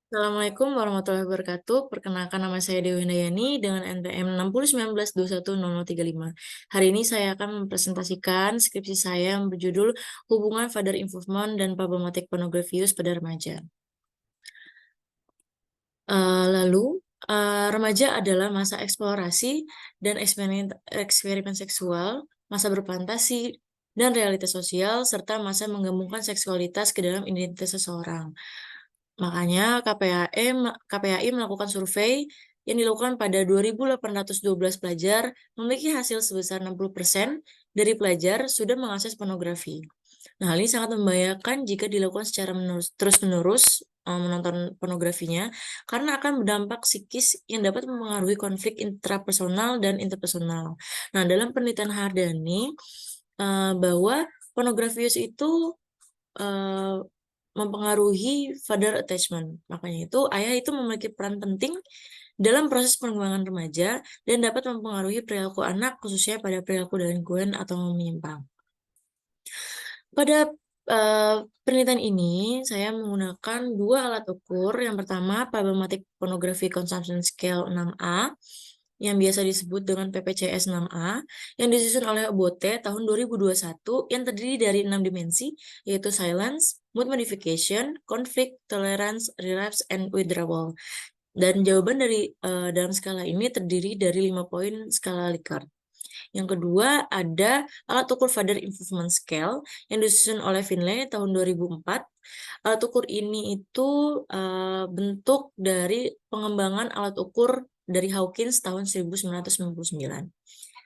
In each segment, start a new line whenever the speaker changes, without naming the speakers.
Assalamualaikum warahmatullahi wabarakatuh. Perkenalkan nama saya Dewi Handayani dengan NPM 6019210035. Hari ini saya akan mempresentasikan skripsi saya yang berjudul Hubungan Father Involvement dan Problematik Pornografi Use pada Remaja. Remaja adalah masa eksplorasi dan eksperimen seksual, masa berfantasi, dan realitas sosial, serta masa menggabungkan seksualitas ke dalam identitas seseorang. Makanya KPAI melakukan survei yang dilakukan pada 2.812 pelajar memiliki hasil sebesar 60% dari pelajar sudah mengakses pornografi. Nah, hal ini sangat membahayakan jika dilakukan secara terus-menerus menonton pornografinya karena akan berdampak psikis yang dapat mempengaruhi konflik intrapersonal dan interpersonal. Nah, dalam penelitian Hardani bahwa pornografi itu mempengaruhi father attachment. Makanya itu ayah itu memiliki peran penting dalam proses pengembangan remaja dan dapat mempengaruhi perilaku anak khususnya pada perilaku delinkuan atau menyimpang. Pada penelitian ini saya menggunakan dua alat ukur. Yang pertama Problematic Pornography Consumption Scale 6A yang biasa disebut dengan PPCS 6A yang disusun oleh Obote tahun 2021 yang terdiri dari 6 dimensi yaitu silence, mood modification, conflict, tolerance, relapse, and withdrawal. Dan jawaban dari dalam skala ini terdiri dari 5 poin skala Likert. Yang kedua ada alat ukur Father Involvement Scale yang disusun oleh Finlay tahun 2004. Alat ukur ini itu bentuk dari pengembangan alat ukur dari Hawkins tahun 1999.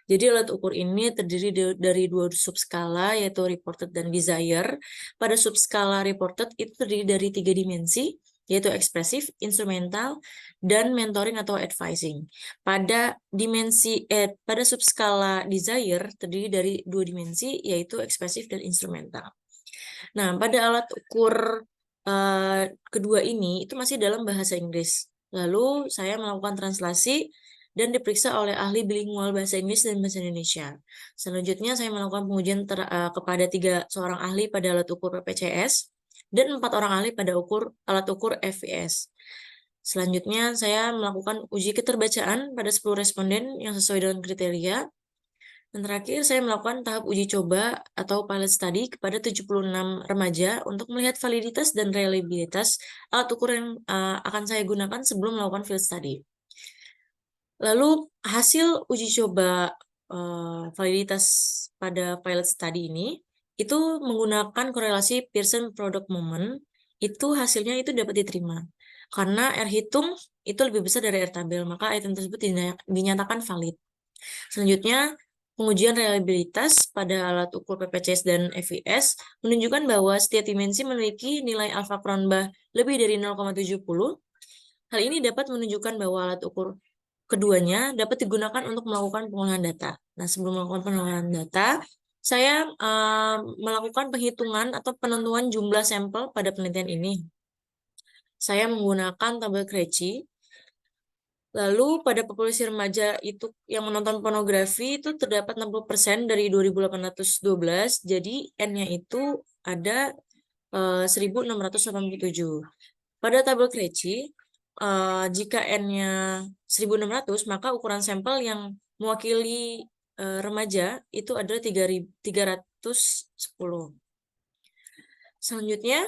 Jadi alat ukur ini terdiri dari dua subskala yaitu reported dan desire. Pada subskala reported itu terdiri dari 3 dimensi yaitu ekspresif, instrumental, dan mentoring atau advising. Pada subskala desire terdiri dari 2 dimensi yaitu ekspresif dan instrumental. Nah, pada alat ukur kedua ini itu masih dalam bahasa Inggris. Lalu saya melakukan translasi dan diperiksa oleh ahli bilingual bahasa Inggris dan bahasa Indonesia. Selanjutnya saya melakukan pengujian kepada 3 seorang ahli pada alat ukur PPCS dan 4 orang ahli pada alat ukur FVS. Selanjutnya saya melakukan uji keterbacaan pada 10 responden yang sesuai dengan kriteria. Dan terakhir, saya melakukan tahap uji coba atau pilot study kepada 76 remaja untuk melihat validitas dan reliabilitas alat ukur yang akan saya gunakan sebelum melakukan field study. Lalu, hasil uji coba validitas pada pilot study ini, itu menggunakan korelasi Pearson Product Moment, itu hasilnya itu dapat diterima. Karena R hitung itu lebih besar dari R tabel, maka item tersebut dinyatakan valid. Selanjutnya, pengujian reliabilitas pada alat ukur PPCS dan FVS menunjukkan bahwa setiap dimensi memiliki nilai alfa Cronbach lebih dari 0,70. Hal ini dapat menunjukkan bahwa alat ukur keduanya dapat digunakan untuk melakukan pengolahan data. Nah, sebelum melakukan pengolahan data, saya melakukan penghitungan atau penentuan jumlah sampel pada penelitian ini. Saya menggunakan tabel Krejci. Lalu pada populasi remaja itu yang menonton pornografi itu terdapat 60% dari 2.812, jadi N-nya itu ada 1.687. Pada tabel Krejci, jika N-nya 1.600, maka ukuran sampel yang mewakili remaja itu adalah 310. Selanjutnya,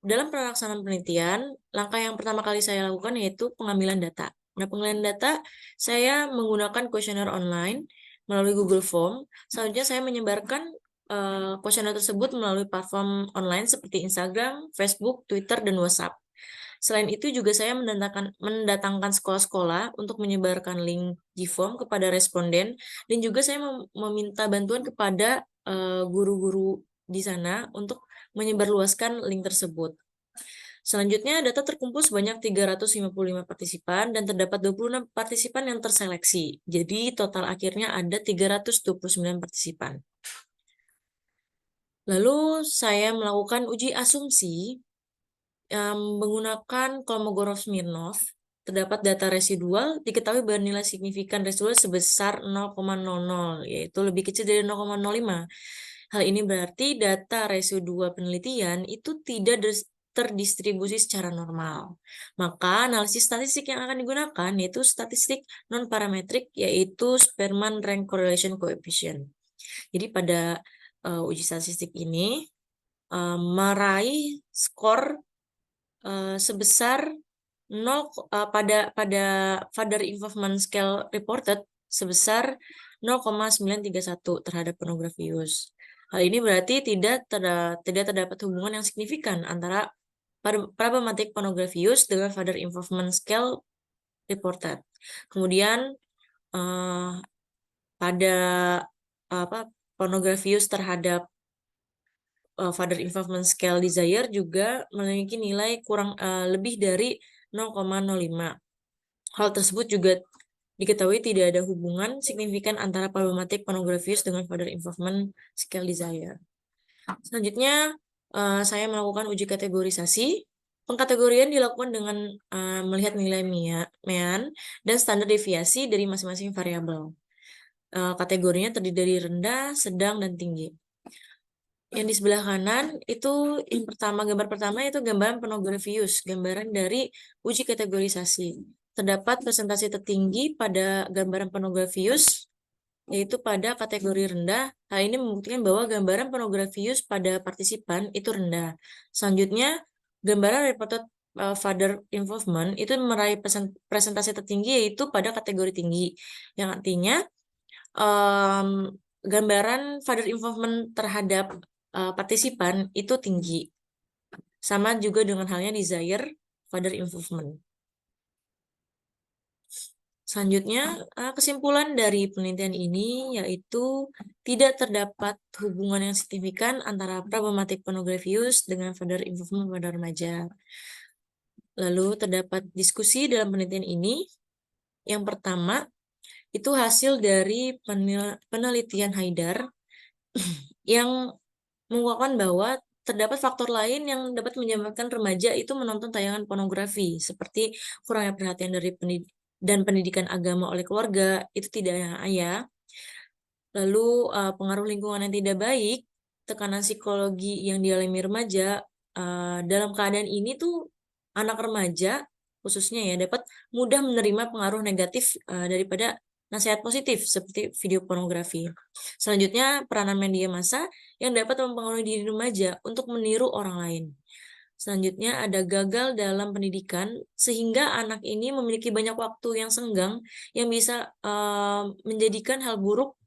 dalam pelaksanaan penelitian, langkah yang pertama kali saya lakukan yaitu pengambilan data. Nah, pengambilan data, saya menggunakan kuesioner online melalui Google Form. Selanjutnya, saya menyebarkan kuesioner tersebut melalui platform online seperti Instagram, Facebook, Twitter, dan WhatsApp. Selain itu, juga saya mendatangkan sekolah-sekolah untuk menyebarkan link Gform kepada responden, dan juga saya meminta bantuan kepada guru-guru di sana untuk menyebarluaskan link tersebut. Selanjutnya, data terkumpul sebanyak 355 partisipan dan terdapat 26 partisipan yang terseleksi. Jadi, total akhirnya ada 329 partisipan. Lalu, saya melakukan uji asumsi menggunakan Kolmogorov-Smirnov. Terdapat data residual, diketahui bahwa nilai signifikan residual sebesar 0,00, yaitu lebih kecil dari 0,05. Hal ini berarti data residual penelitian itu terdistribusi secara normal. Maka analisis statistik yang akan digunakan yaitu statistik non-parametrik, yaitu Spearman Rank Correlation Coefficient. Jadi pada uji statistik ini meraih skor sebesar 0 pada Father Involvement Scale reported sebesar 0,931 terhadap Pornografius. Hal ini berarti tidak terdapat hubungan yang signifikan antara problematik Pornografius dengan Father Involvement Scale reported. Kemudian pada Pornografius terhadap Father Involvement Scale Desire juga memiliki nilai kurang lebih dari 0,05. Hal tersebut juga diketahui tidak ada hubungan signifikan antara problematik Pornografius dengan Father Involvement Scale Desire. Selanjutnya, saya melakukan uji kategorisasi. Pengkategorian dilakukan dengan melihat nilai mean dan standar deviasi dari masing-masing variabel. Kategorinya terdiri dari rendah, sedang, dan tinggi. Yang di sebelah kanan itu gambar pertama itu gambaran Pornografius, gambaran dari uji kategorisasi. Terdapat presentasi tertinggi pada gambaran Pornografius, yaitu pada kategori rendah. Hal ini membuktikan bahwa gambaran Pornografius pada partisipan itu rendah. Selanjutnya, gambaran reported Father Involvement itu meraih presentasi tertinggi yaitu pada kategori tinggi, yang artinya gambaran Father Involvement terhadap partisipan itu tinggi. Sama juga dengan halnya desire Father Involvement. Selanjutnya, kesimpulan dari penelitian ini yaitu tidak terdapat hubungan yang signifikan antara problematik Pornografius dengan Father Involvement pada remaja. Lalu terdapat diskusi dalam penelitian ini. Yang pertama, itu hasil dari penelitian Haidar yang mengungkapkan bahwa terdapat faktor lain yang dapat menyebabkan remaja itu menonton tayangan pornografi, seperti kurangnya perhatian dari pendidikan agama oleh keluarga, itu tidak yang ayah. Lalu pengaruh lingkungan yang tidak baik, tekanan psikologi yang dialami remaja, dalam keadaan ini tuh anak remaja khususnya ya dapat mudah menerima pengaruh negatif daripada nasihat positif seperti video pornografi. Selanjutnya, peranan media massa yang dapat mempengaruhi diri remaja untuk meniru orang lain. Selanjutnya, ada gagal dalam pendidikan sehingga anak ini memiliki banyak waktu yang senggang yang bisa menjadikan hal buruk,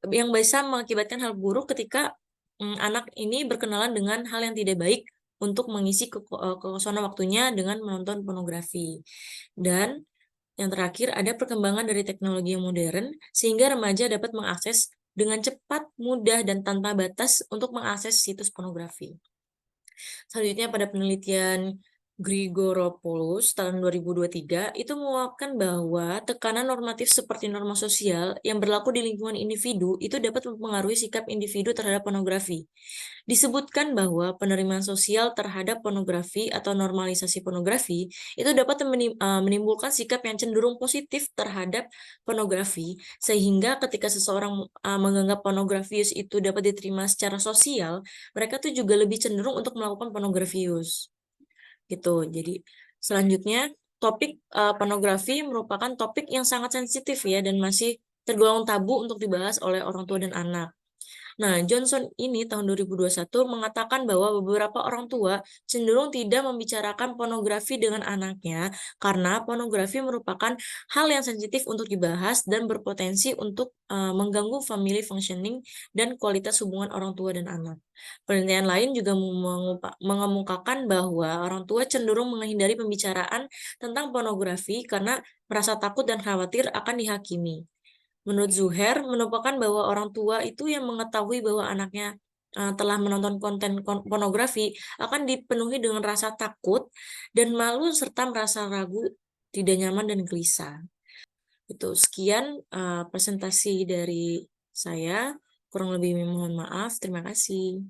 yang bisa mengakibatkan hal buruk ketika anak ini berkenalan dengan hal yang tidak baik untuk mengisi kekosongan waktunya dengan menonton pornografi. Dan yang terakhir, ada perkembangan dari teknologi yang modern, sehingga remaja dapat mengakses dengan cepat, mudah, dan tanpa batas untuk mengakses situs pornografi. Selanjutnya, pada penelitian Grigoropoulos tahun 2023, itu mengungkapkan bahwa tekanan normatif seperti norma sosial yang berlaku di lingkungan individu itu dapat mempengaruhi sikap individu terhadap pornografi. Disebutkan bahwa penerimaan sosial terhadap pornografi atau normalisasi pornografi itu dapat menimbulkan sikap yang cenderung positif terhadap pornografi, sehingga ketika seseorang menganggap pornografius itu dapat diterima secara sosial, mereka tuh juga lebih cenderung untuk melakukan pornografius. Gitu. Jadi selanjutnya topik pornografi merupakan topik yang sangat sensitif ya dan masih tergolong tabu untuk dibahas oleh orang tua dan anak. Nah, Johnson ini tahun 2021 mengatakan bahwa beberapa orang tua cenderung tidak membicarakan pornografi dengan anaknya karena pornografi merupakan hal yang sensitif untuk dibahas dan berpotensi untuk mengganggu family functioning dan kualitas hubungan orang tua dan anak. Penelitian lain juga mengemukakan bahwa orang tua cenderung menghindari pembicaraan tentang pornografi karena merasa takut dan khawatir akan dihakimi. Menurut Zuhair, merupakan bahwa orang tua itu yang mengetahui bahwa anaknya telah menonton konten pornografi akan dipenuhi dengan rasa takut dan malu serta merasa ragu, tidak nyaman dan gelisah. Itu sekian presentasi dari saya. Kurang lebih mohon maaf. Terima kasih.